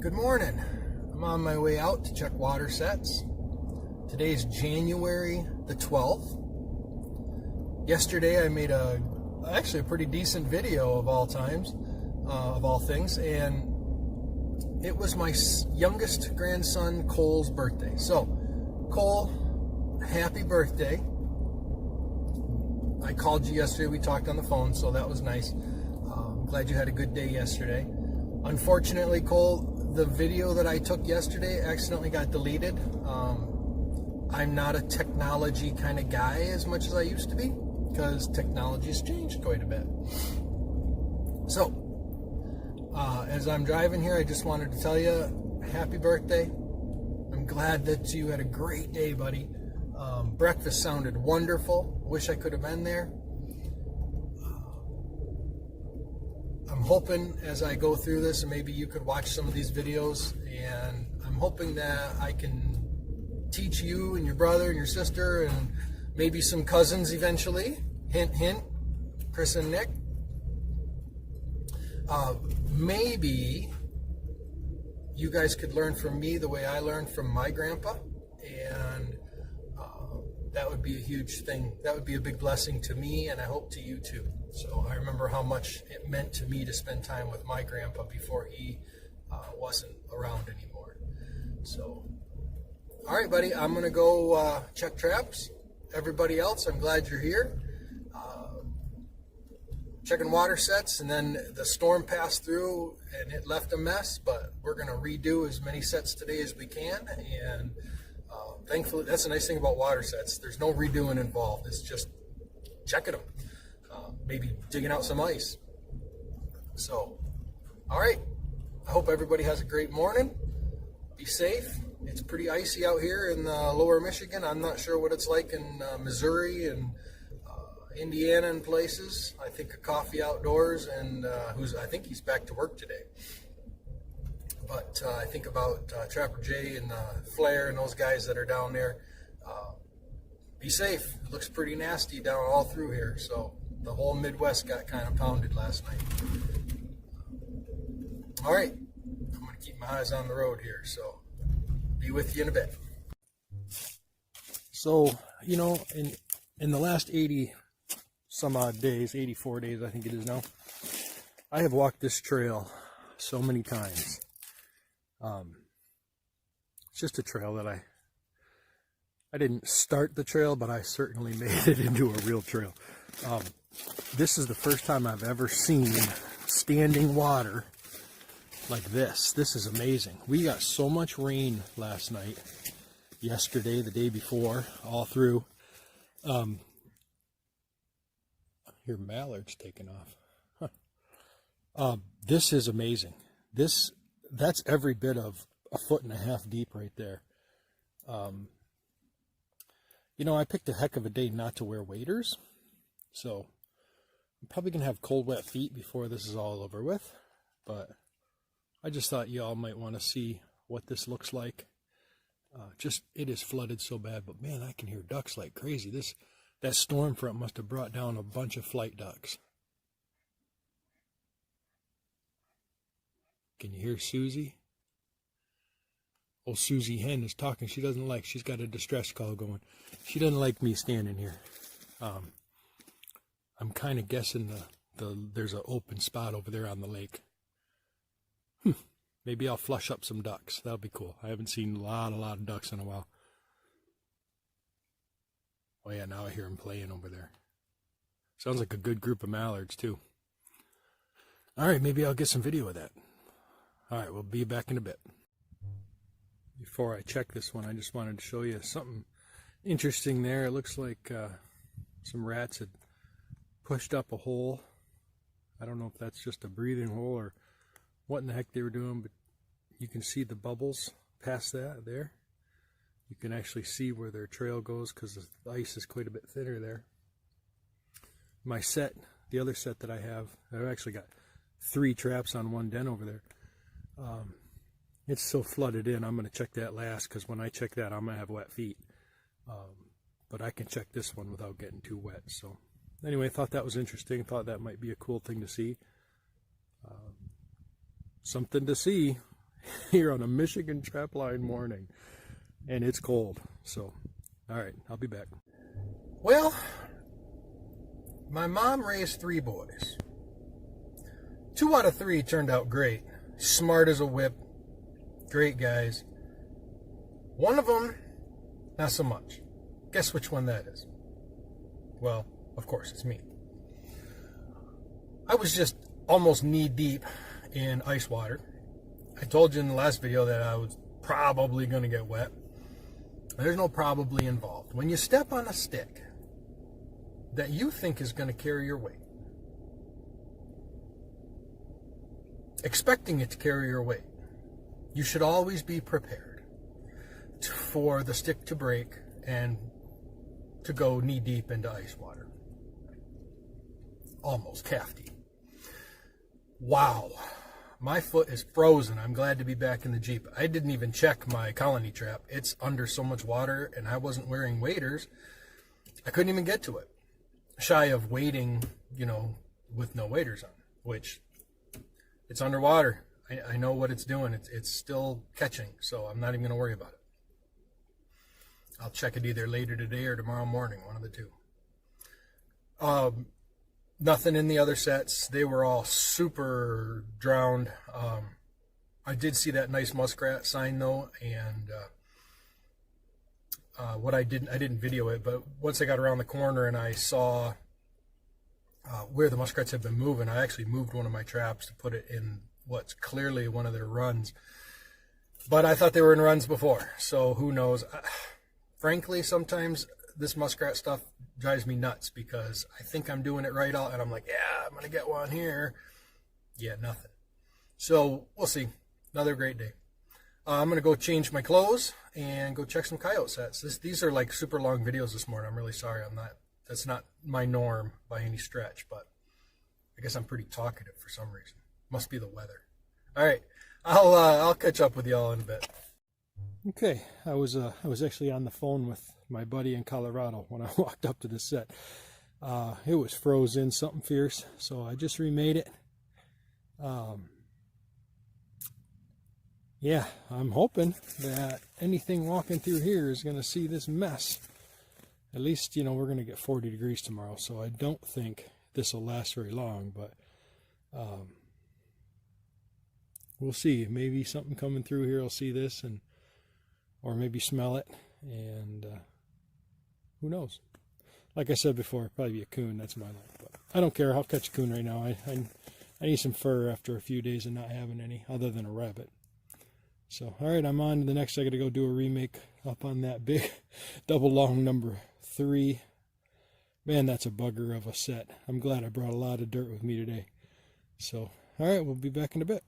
Good morning. I'm on my way out to check water sets. Today's January the 12th. Yesterday I made actually a pretty decent video of all times, of all things, and it was my youngest grandson Cole's birthday. So, Cole, happy birthday. I called you yesterday, we talked on the phone, so that was nice. I'm glad you had a good day yesterday. Unfortunately, Cole, the video that I took yesterday accidentally got deleted. I'm not a technology kind of guy as much as I used to be, because technology's changed quite a bit. So, as I'm driving here, I just wanted to tell you, happy birthday. I'm glad that you had a great day, buddy. Breakfast sounded wonderful. Wish I could have been there. I'm hoping as I go through this, and maybe you could watch some of these videos, and I'm hoping that I can teach you and your brother and your sister and maybe some cousins eventually. Hint, hint, Chris and Nick. Maybe you guys could learn from me the way I learned from my grandpa, and that would be a huge thing. That would be a big blessing to me, and I hope to you too. So I remember how much it meant to me to spend time with my grandpa before he wasn't around anymore. So, all right, buddy, I'm going to go check traps. Everybody else, I'm glad you're here. Checking water sets, and then the storm passed through and it left a mess, but we're going to redo as many sets today as we can, and thankfully, that's the nice thing about water sets. There's no redoing involved. It's just checking them. Maybe digging out some ice. So, all right. I hope everybody has a great morning. Be safe. It's pretty icy out here in lower Michigan. I'm not sure what it's like in Missouri and Indiana and places. I think a Coffee Outdoors, and I think he's back to work today. But I think about Trapper Jay and Flair and those guys that are down there. Be safe. It looks pretty nasty down all through here. So the whole Midwest got kind of pounded last night. All right. I'm going to keep my eyes on the road here. So be with you in a bit. So, you know, in the last 80 some odd days, 84 days I think it is now, I have walked this trail so many times. It's just a trail that I didn't start the trail, but I certainly made it into a real trail. This is the first time I've ever seen standing water like this. This is amazing. We got so much rain last night, yesterday, the day before, all through. Here, mallards taking off. Huh. This is amazing. That's every bit of 1.5 feet deep right there. You know, I picked a heck of a day not to wear waders, so I'm probably going to have cold, wet feet before this is all over with, but I just thought y'all might want to see what this looks like. It is flooded so bad, but man, I can hear ducks like crazy. That storm front must have brought down a bunch of flight ducks. Can you hear Susie? Oh, Susie Hen is talking. She's got a distress call going. She doesn't like me standing here. I'm kind of guessing there's an open spot over there on the lake. Maybe I'll flush up some ducks. That'll be cool. I haven't seen a lot of ducks in a while. Oh yeah, now I hear them playing over there. Sounds like a good group of mallards too. All right, maybe I'll get some video of that. All right, we'll be back in a bit. Before I check this one, I just wanted to show you something interesting there. It looks like some rats had pushed up a hole. I don't know if that's just a breathing hole or what in the heck they were doing, but you can see the bubbles past that there. You can actually see where their trail goes because the ice is quite a bit thinner there. My set, the other set that I have, I've actually got 3 traps on one den over there. It's so flooded in, I'm going to check that last, because when I check that, I'm going to have wet feet. But I can check this one without getting too wet. So anyway, I thought that was interesting. Thought that might be a cool thing to see. Something to see. here on a Michigan trapline morning, and it's cold. So, all right, I'll be back. Well, my mom raised 3 boys. 2 out of 3 turned out great. Smart as a whip. Great guys. One of them, not so much. Guess which one that is? Well, of course, it's me. I was just almost knee deep in ice water. I told you in the last video that I was probably going to get wet. There's no probably involved. When you step on a stick that you think is going to carry your weight, expecting it to carry your weight, you should always be prepared for the stick to break and to go knee deep into ice water. Almost calf deep. Wow. My foot is frozen. I'm glad to be back in the Jeep. I didn't even check my colony trap. It's under so much water, and I wasn't wearing waders. I couldn't even get to it. Shy of wading, with no waders on, which it's underwater. I know what it's doing. It's still catching, so I'm not even going to worry about it. I'll check it either later today or tomorrow morning, one of the two. Nothing in the other sets. They were all super drowned. I did see that nice muskrat sign though, and I didn't video it, but once I got around the corner and I saw where the muskrats had been moving, I actually moved one of my traps to put it in what's clearly one of their runs. But I thought they were in runs before, so who knows? Frankly, sometimes this muskrat stuff drives me nuts because I think I'm doing it right out, and I'm like, yeah, I'm going to get one here. Yeah, nothing. So we'll see. Another great day. I'm going to go change my clothes and go check some coyote sets. These are like super long videos this morning. I'm really sorry. That's not my norm by any stretch, but I guess I'm pretty talkative for some reason. Must be the weather. All right. I'll catch up with y'all in a bit. Okay, I was actually on the phone with my buddy in Colorado when I walked up to the set. It was frozen, something fierce, so I just remade it. Yeah, I'm hoping that anything walking through here is going to see this mess. At least, we're going to get 40 degrees tomorrow, so I don't think this will last very long, but we'll see. Maybe something coming through here will see this, or maybe smell it, and who knows? Like I said before, probably be a coon. That's my luck, but I don't care. I'll catch a coon right now. I need some fur after a few days of not having any other than a rabbit. So, all right, I'm on to the next. I got to go do a remake up on that big double long number 3. Man, that's a bugger of a set. I'm glad I brought a lot of dirt with me today. So, all right, we'll be back in a bit.